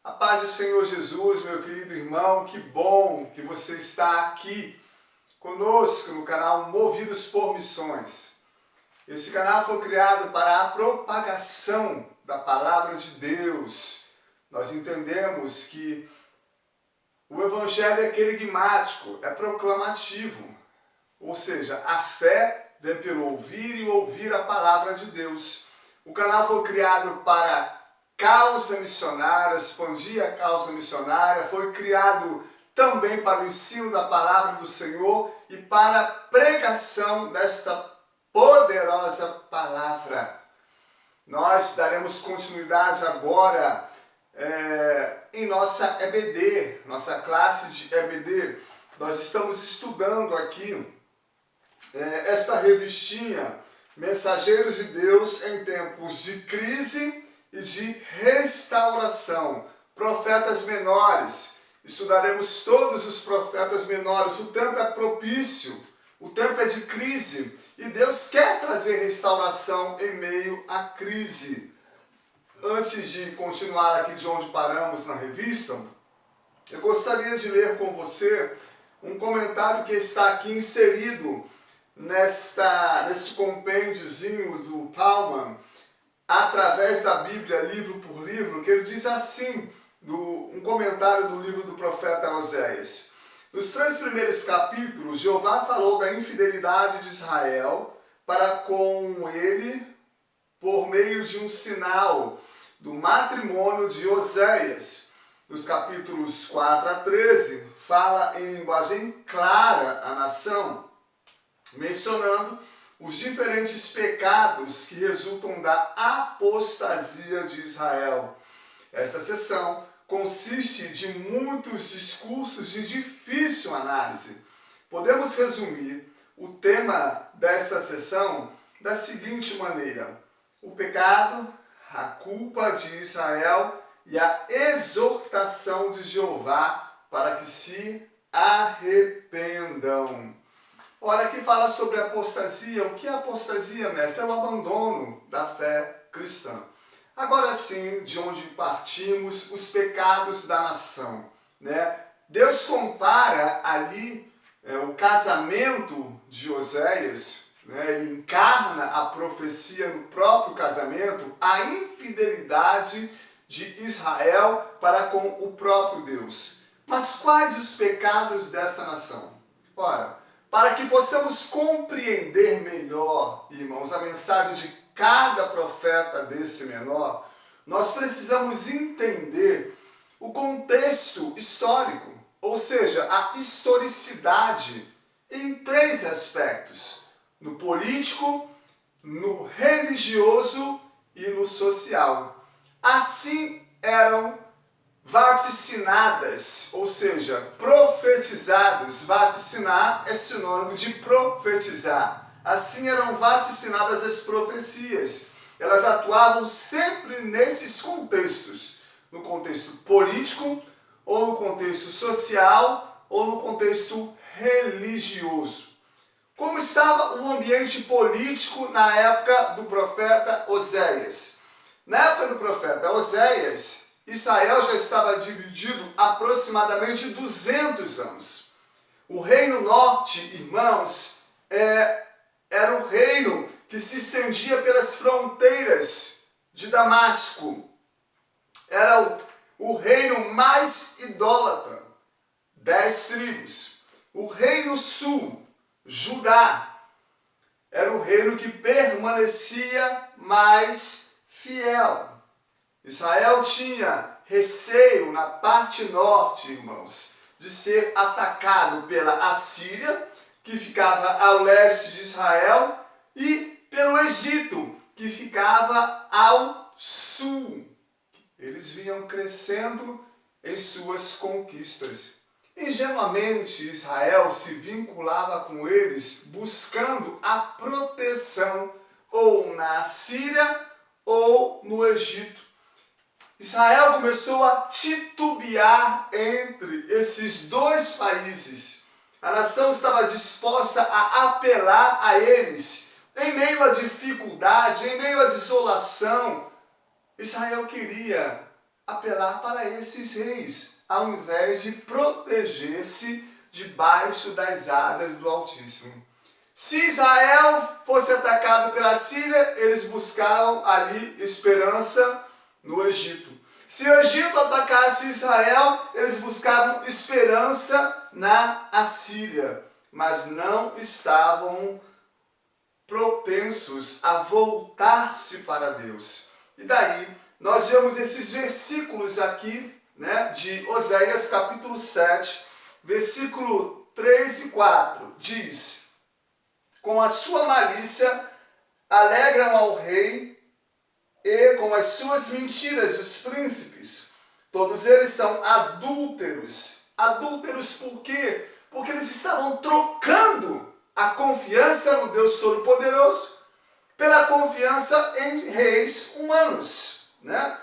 A paz do Senhor Jesus, meu querido irmão, que bom que você está aqui conosco no canal Movidos por Missões. Esse canal foi criado para a propagação da Palavra de Deus. Nós entendemos que o Evangelho é querigmático, é proclamativo, ou seja, a fé vem pelo ouvir e ouvir a Palavra de Deus. O canal foi criado para causa missionária, expandir a causa missionária, foi criado também para o ensino da palavra do Senhor e para a pregação desta poderosa palavra. Nós daremos continuidade agora em nossa EBD, nossa classe de EBD. Nós estamos estudando aqui esta revistinha, Mensageiros de Deus em Tempos de Crise e de Restauração, profetas menores. Estudaremos todos os profetas menores. O tempo é propício, o tempo é de crise e Deus quer trazer restauração em meio à crise. Antes de continuar aqui de onde paramos na revista, eu gostaria de ler com você um comentário que está aqui inserido nesse compêndiozinho do Palman, através da Bíblia, livro por livro, que ele diz assim, um comentário do livro do profeta Oséias. Nos 3 primeiros capítulos, Jeová falou da infidelidade de Israel para com ele por meio de um sinal do matrimônio de Oséias. Nos capítulos 4 a 13, fala em linguagem clara a nação, mencionando os diferentes pecados que resultam da apostasia de Israel. Esta sessão consiste de muitos discursos de difícil análise. Podemos resumir o tema desta sessão da seguinte maneira: o pecado, a culpa de Israel e a exortação de Jeová para que se arrependam. Ora, aqui fala sobre apostasia. O que é apostasia, mestre? É o abandono da fé cristã. Agora sim, de onde partimos, os pecados da nação, né? Deus compara ali o casamento de Oséias, né? Ele encarna a profecia no próprio casamento, a infidelidade de Israel para com o próprio Deus. Mas quais os pecados dessa nação? Ora, para que possamos compreender melhor, irmãos, a mensagem de cada profeta desse menor, nós precisamos entender o contexto histórico, ou seja, a historicidade em 3 aspectos: no político, no religioso e no social. Assim eram vaticinadas, ou seja, profetizados. Vaticinar é sinônimo de profetizar. Assim eram vaticinadas as profecias. Elas atuavam sempre nesses contextos, no contexto político, ou no contexto social, ou no contexto religioso. Como estava o ambiente político na época do profeta Oséias? Na época do profeta Oséias, Israel já estava dividido aproximadamente 200 anos. O reino norte, irmãos, era um reino que se estendia pelas fronteiras de Damasco. Era o reino mais idólatra, 10 tribos. O reino sul, Judá, era o reino que permanecia mais fiel. Israel tinha receio na parte norte, irmãos, de ser atacado pela Assíria, que ficava ao leste de Israel, e pelo Egito, que ficava ao sul. Eles vinham crescendo em suas conquistas. Ingenuamente, Israel se vinculava com eles buscando a proteção ou na Assíria ou no Egito. Israel começou a titubear entre esses 2 países. A nação estava disposta a apelar a eles em meio à dificuldade, em meio à desolação. Israel queria apelar para esses reis, ao invés de proteger-se debaixo das asas do Altíssimo. Se Israel fosse atacado pela Síria, eles buscavam ali esperança no Egito. Se o Egito atacasse Israel, eles buscavam esperança na Assíria, mas não estavam propensos a voltar-se para Deus. E daí, nós vemos esses versículos aqui, né, de Oséias capítulo 7, versículo 3 e 4, diz: com a sua malícia alegram ao rei, e com as suas mentiras os príncipes. Todos eles são adúlteros. Adúlteros por quê? Porque eles estavam trocando a confiança no Deus Todo-Poderoso pela confiança em reis humanos, né?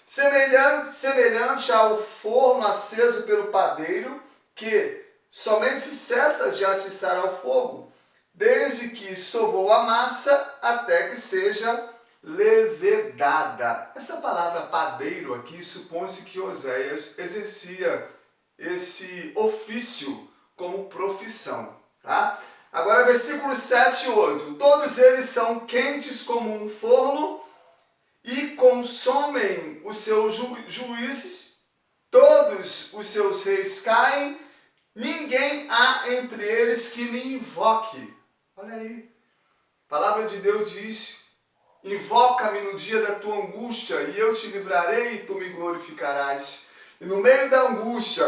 Semelhante ao forno aceso pelo padeiro, que somente cessa de atiçar ao fogo, desde que sovou a massa até que seja levedada. Essa palavra padeiro aqui supõe-se que Oséias exercia esse ofício como profissão, tá? Agora versículos 7 e 8. Todos eles são quentes como um forno e consomem os seus juízes, todos os seus reis caem, ninguém há entre eles que me invoque. Olha aí, a palavra de Deus diz: invoca-me no dia da tua angústia, e eu te livrarei e tu me glorificarás. E no meio da angústia,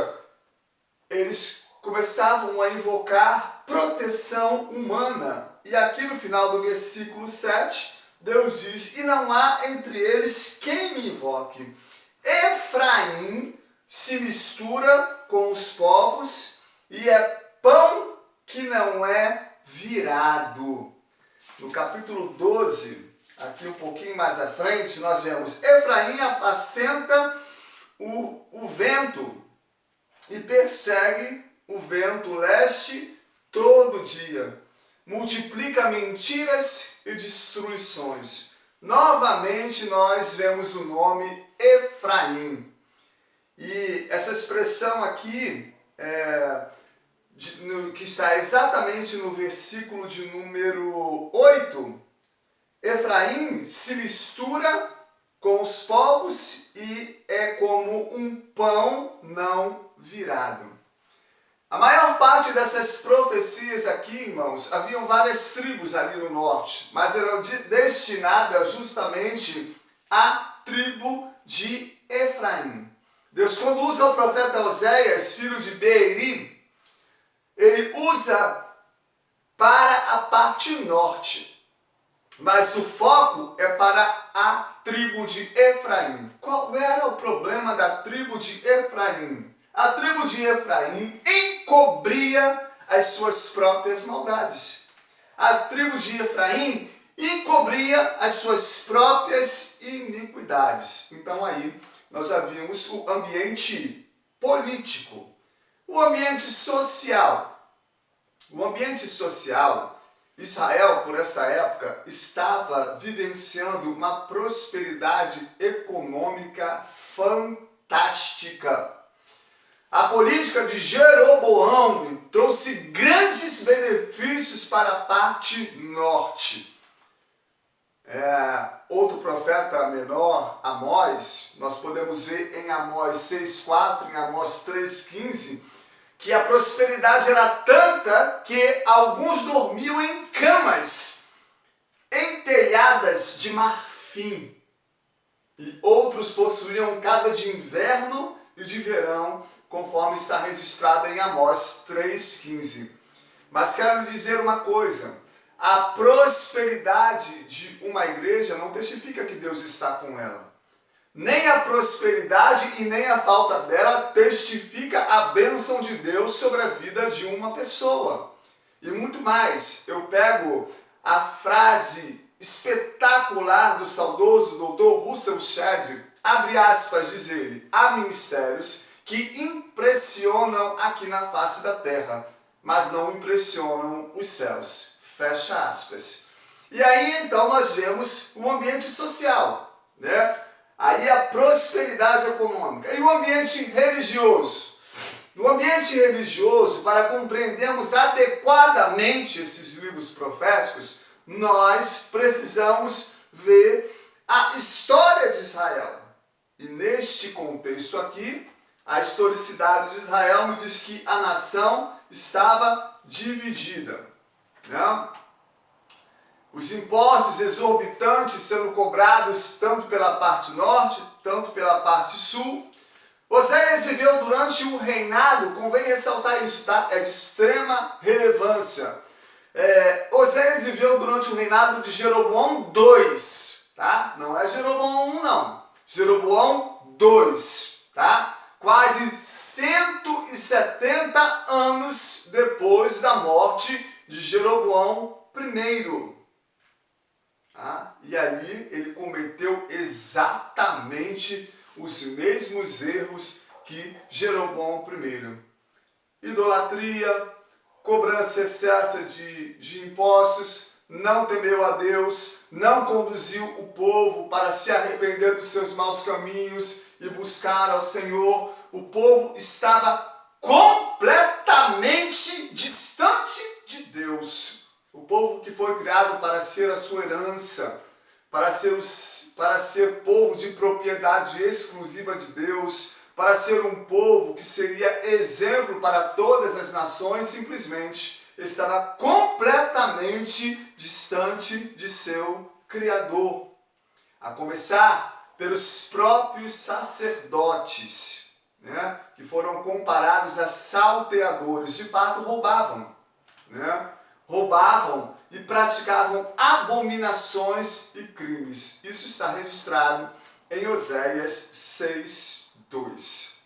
eles começavam a invocar proteção humana. E aqui no final do versículo 7, Deus diz: e não há entre eles quem me invoque. Efraim se mistura com os povos e é pão que não é virado. No capítulo 12, aqui um pouquinho mais à frente, nós vemos: Efraim apacenta o vento e persegue o vento leste todo dia. Multiplica mentiras e destruições. Novamente nós vemos o nome Efraim. E essa expressão aqui, que está exatamente no versículo de número 8, Efraim se mistura com os povos e é como um pão não virado. A maior parte dessas profecias aqui, irmãos, haviam várias tribos ali no norte, mas eram destinadas justamente à tribo de Efraim. Deus, quando usa o profeta Oséias, filho de Beeri, ele usa para a parte norte, mas o foco é para a tribo de Efraim. Qual era o problema da tribo de Efraim? A tribo de Efraim encobria as suas próprias maldades. A tribo de Efraim encobria as suas próprias iniquidades. Então aí nós já vimos o ambiente político, o ambiente social. O ambiente social, Israel, por esta época, estava vivenciando uma prosperidade econômica fantástica. A política de Jeroboão trouxe grandes benefícios para a parte norte. Outro profeta menor, Amós, nós podemos ver em Amós 6,4, em Amós 3,15, que a prosperidade era tanta que alguns dormiam em camas entelhadas de marfim, e outros possuíam casa de inverno e de verão, conforme está registrado em Amós 3,15. Mas quero lhe dizer uma coisa: a prosperidade de uma igreja não testifica que Deus está com ela. Nem a prosperidade e nem a falta dela testifica a bênção de Deus sobre a vida de uma pessoa. E muito mais, eu pego a frase espetacular do saudoso Dr. Russell Shedd, abre aspas, diz ele: há ministérios que impressionam aqui na face da terra, mas não impressionam os céus. Fecha aspas. E aí então nós vemos o ambiente social, né? Aí a prosperidade econômica. E o ambiente religioso? No ambiente religioso, para compreendermos adequadamente esses livros proféticos, nós precisamos ver a história de Israel. E neste contexto aqui, a historicidade de Israel me diz que a nação estava dividida, né? Os impostos exorbitantes sendo cobrados tanto pela parte norte, tanto pela parte sul. Oséias viveu durante o reinado, convém ressaltar isso, tá? É de extrema relevância. Oséias viveu durante o reinado de Jeroboão II, tá? Não é Jeroboão I, não. Jeroboão II, tá? Quase 170 anos depois da morte de Jeroboão I. Tá? E ali ele cometeu exatamente os mesmos erros que Jeroboão I. Idolatria, cobrança excessiva de impostos, não temeu a Deus, não conduziu o povo para se arrepender dos seus maus caminhos e buscar ao Senhor. O povo estava completamente distante de Deus. O povo que foi criado para ser a sua herança, para ser povo de propriedade exclusiva de Deus, para ser um povo que seria exemplo para todas as nações, simplesmente estava completamente distante de seu Criador. A começar pelos próprios sacerdotes, né, que foram comparados a salteadores. De fato, roubavam, né? Roubavam e praticavam abominações e crimes. Isso está registrado em Oséias 6:2.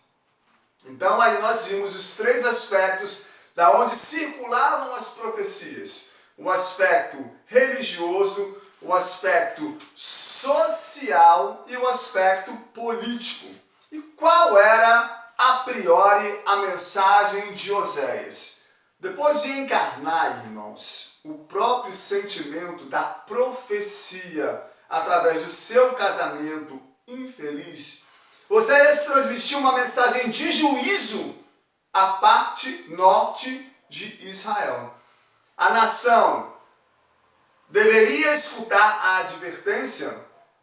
Então aí nós vimos os três aspectos da onde circulavam as profecias. O aspecto religioso, o aspecto social e o aspecto político. E qual era, a priori, a mensagem de Oséias? Depois de encarnar, irmãos, o próprio sentimento da profecia através do seu casamento infeliz, Oséias transmitiu uma mensagem de juízo à parte norte de Israel. A nação deveria escutar a advertência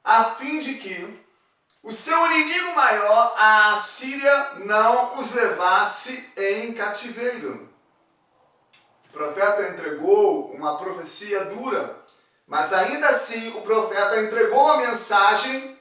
a fim de que o seu inimigo maior, a Assíria, não os levasse em cativeiro. O profeta entregou uma profecia dura, mas ainda assim o profeta entregou a mensagem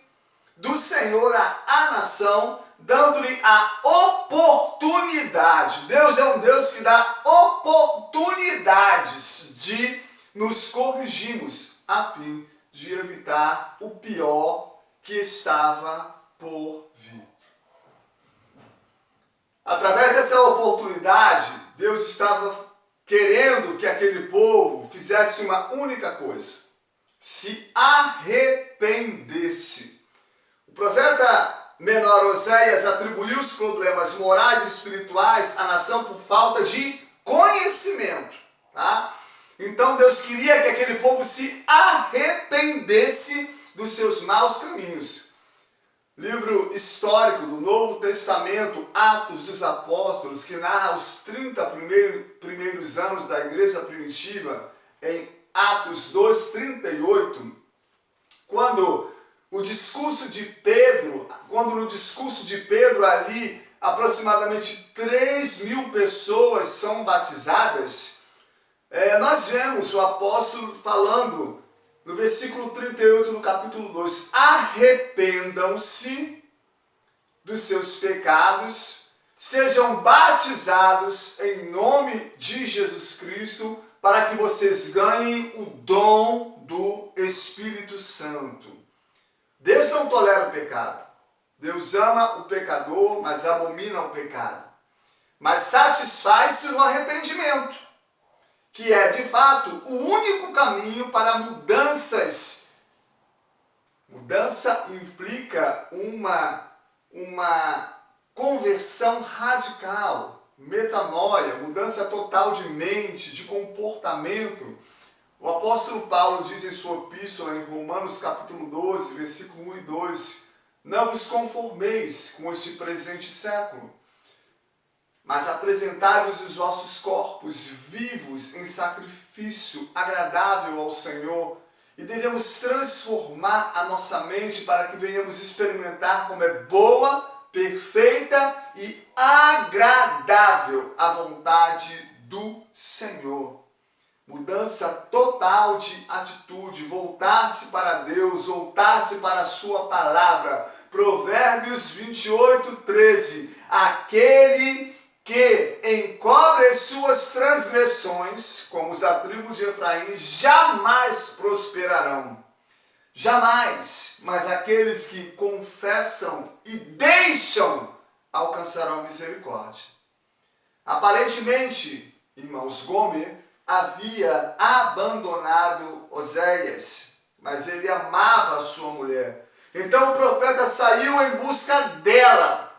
do Senhor à nação, dando-lhe a oportunidade. Deus é um Deus que dá oportunidades de nos corrigirmos, a fim de evitar o pior que estava por vir. Através dessa oportunidade, Deus estava querendo que aquele povo fizesse uma única coisa: se arrependesse. O profeta menor Oséias atribuiu os problemas morais e espirituais à nação por falta de conhecimento. Tá? Então Deus queria que aquele povo se arrependesse dos seus maus caminhos. Livro histórico do Novo Testamento, Atos dos Apóstolos, que narra os 30 primeiros anos da igreja primitiva, em Atos 2:38, quando no discurso de Pedro ali, aproximadamente 3.000 pessoas são batizadas, nós vemos o apóstolo falando, no versículo 38 do capítulo 2, arrependam-se dos seus pecados, sejam batizados em nome de Jesus Cristo, para que vocês ganhem o dom do Espírito Santo. Deus não tolera o pecado. Deus ama o pecador, mas abomina o pecado. Mas satisfaz-se no arrependimento, que é, de fato, o único caminho para mudanças. Mudança implica uma conversão radical, metanoia, mudança total de mente, de comportamento. O apóstolo Paulo diz em sua epístola, em Romanos capítulo 12, versículo 1 e 2, Não vos conformeis com este presente século, mas apresentai-vos os vossos corpos vivos em sacrifício agradável ao Senhor, e devemos transformar a nossa mente para que venhamos experimentar como é boa, perfeita e agradável a vontade do Senhor. Mudança total de atitude, voltar-se para Deus, voltar-se para a sua palavra. Provérbios 28:13. Aquele que encobre as suas transgressões, como os da tribo de Efraim, jamais prosperarão. Jamais, mas aqueles que confessam e deixam alcançarão misericórdia. Aparentemente, irmãos, Gomer havia abandonado Oséias, mas ele amava a sua mulher. Então o profeta saiu em busca dela,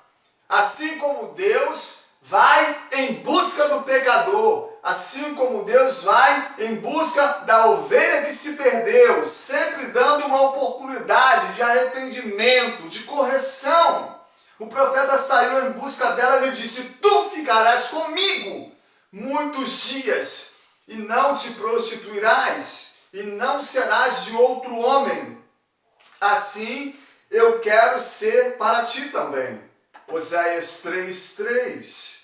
assim como Deus vai em busca do pecador, assim como Deus vai em busca da ovelha que se perdeu, sempre dando uma oportunidade de arrependimento, de correção. O profeta saiu em busca dela e lhe disse: tu ficarás comigo muitos dias, e não te prostituirás, e não serás de outro homem. Assim eu quero ser para ti também. Oséias 3:3.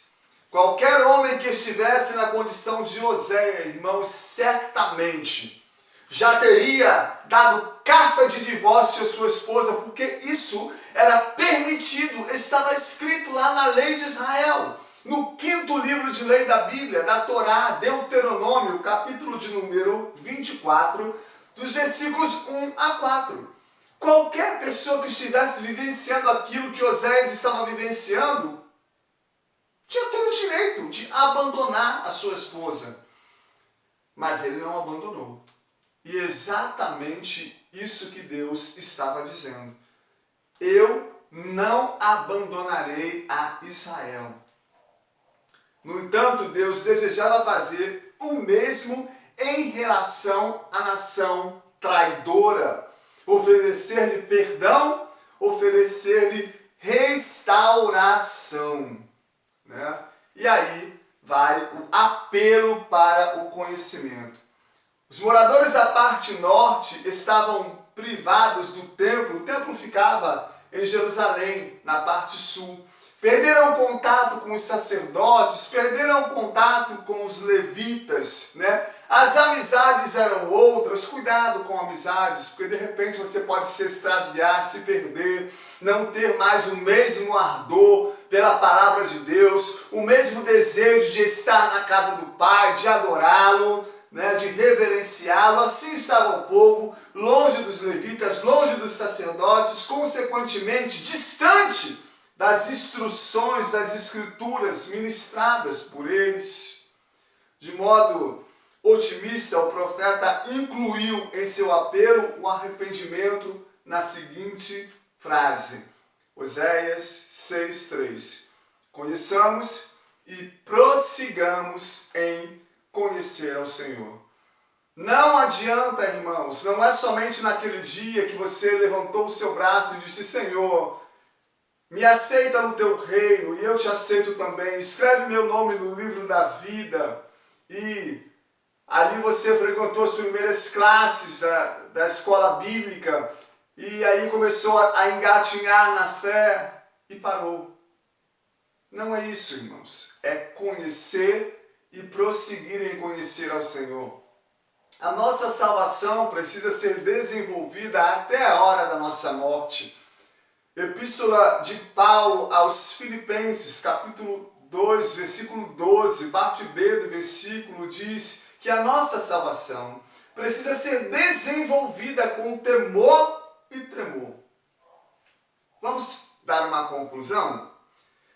Qualquer homem que estivesse na condição de Oséias, irmãos, certamente já teria dado carta de divórcio à sua esposa, porque isso era permitido, estava escrito lá na lei de Israel. No 5º livro de lei da Bíblia, da Torá, Deuteronômio, capítulo de número 24, dos versículos 1-4. Qualquer pessoa que estivesse vivenciando aquilo que Oséias estava vivenciando, tinha todo o direito de abandonar a sua esposa. Mas ele não abandonou. E exatamente isso que Deus estava dizendo. Eu não abandonarei a Israel. No entanto, Deus desejava fazer o mesmo em relação à nação traidora. Oferecer-lhe perdão, oferecer-lhe restauração. Né? E aí vai o apelo para o conhecimento. Os moradores da parte norte estavam privados do templo. O templo ficava em Jerusalém, na parte sul. Perderam contato com os sacerdotes, perderam contato com os levitas, né? As amizades eram outras. Cuidado com amizades, porque de repente você pode se extraviar, se perder, não ter mais o mesmo ardor pela palavra de Deus, o mesmo desejo de estar na casa do Pai, de adorá-lo, né? De reverenciá-lo. Assim estava o povo, longe dos levitas, longe dos sacerdotes, consequentemente distante das instruções das escrituras ministradas por eles. De modo otimista, o profeta incluiu em seu apelo o arrependimento na seguinte frase, Oséias 6:3. Conheçamos e prossigamos em conhecer ao Senhor. Não adianta, irmãos, não é somente naquele dia que você levantou o seu braço e disse: Senhor, me aceita no teu reino, e eu te aceito também. Escreve meu nome no livro da vida. E ali você frequentou as primeiras classes da escola bíblica. E aí começou a engatinhar na fé e parou. Não é isso, irmãos. É conhecer e prosseguir em conhecer ao Senhor. A nossa salvação precisa ser desenvolvida até a hora da nossa morte. Epístola de Paulo aos Filipenses, capítulo 2, versículo 12, parte B do versículo, diz que a nossa salvação precisa ser desenvolvida com temor e tremor. Vamos dar uma conclusão?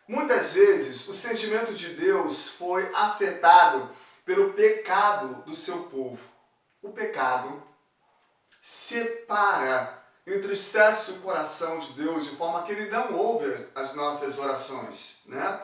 Muitas vezes o sentimento de Deus foi afetado pelo pecado do seu povo. O pecado separa, entristece o coração de Deus de forma que Ele não ouve as nossas orações, né?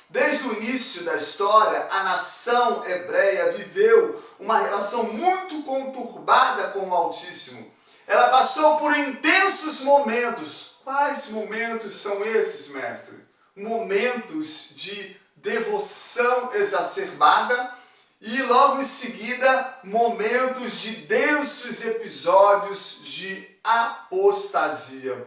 Desde o início da história, a nação hebreia viveu uma relação muito conturbada com o Altíssimo. Ela passou por intensos momentos Quais momentos são esses, mestre? Momentos de devoção exacerbada e logo em seguida momentos de densos episódios de apostasia,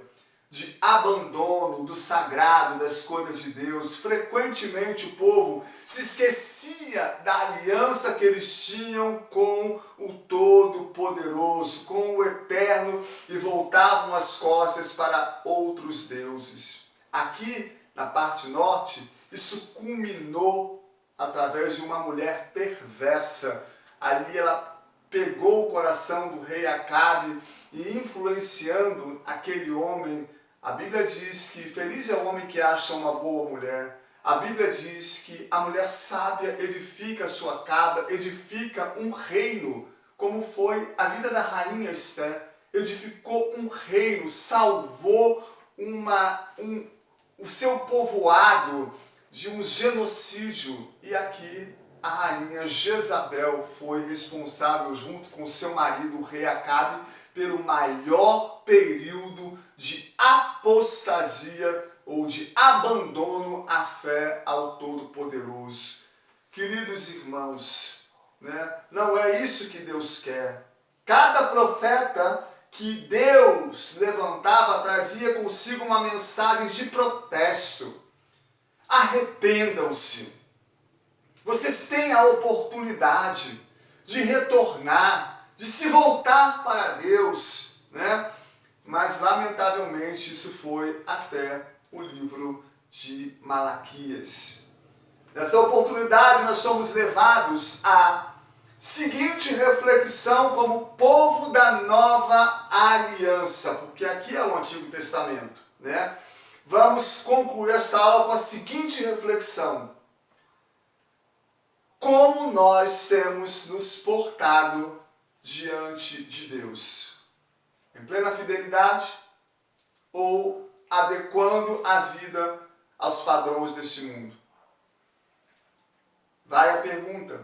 de abandono do sagrado, das coisas de Deus. Frequentemente o povo se esquecia da aliança que eles tinham com o Todo-Poderoso, com o Eterno, e voltavam as costas para outros deuses. Aqui, na parte norte, isso culminou através de uma mulher perversa. Ali ela pegou o coração do rei Acabe e, influenciando aquele homem, a Bíblia diz que feliz é o homem que acha uma boa mulher. A Bíblia diz que a mulher sábia edifica a sua casa, edifica um reino, como foi a vida da rainha Esther. Edificou um reino, salvou o seu povoado de um genocídio. E aqui a rainha Jezabel foi responsável, junto com seu marido, o rei Acabe, pelo maior período de apostasia ou de abandono à fé ao Todo-Poderoso. Queridos irmãos, não é isso que Deus quer. Cada profeta que Deus levantava trazia consigo uma mensagem de protesto. Arrependam-se. Vocês têm a oportunidade de retornar, de se voltar para Deus, Mas, lamentavelmente, isso foi até o livro de Malaquias. Nessa oportunidade, nós somos levados à seguinte reflexão como povo da nova aliança, porque aqui é o Antigo Testamento, Vamos concluir esta aula com a seguinte reflexão: como nós temos nos portado diante de Deus? Em plena fidelidade ou adequando a vida aos padrões deste mundo? Vai a pergunta.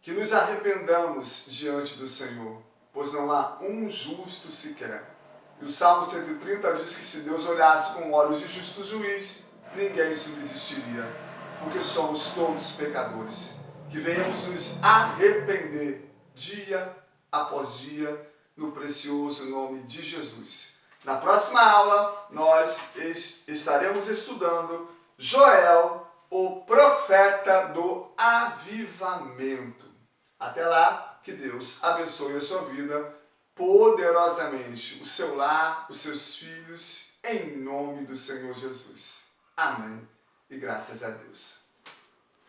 Que nos arrependamos diante do Senhor, pois não há um justo sequer. E o Salmo 130 diz que se Deus olhasse com olhos de justo juiz, ninguém subsistiria, porque somos todos pecadores. Que venhamos nos arrepender dia após dia, no precioso nome de Jesus. Na próxima aula, nós estaremos estudando Joel, o profeta do avivamento. Até lá, que Deus abençoe a sua vida poderosamente, o seu lar, os seus filhos, em nome do Senhor Jesus. Amém. E graças a Deus.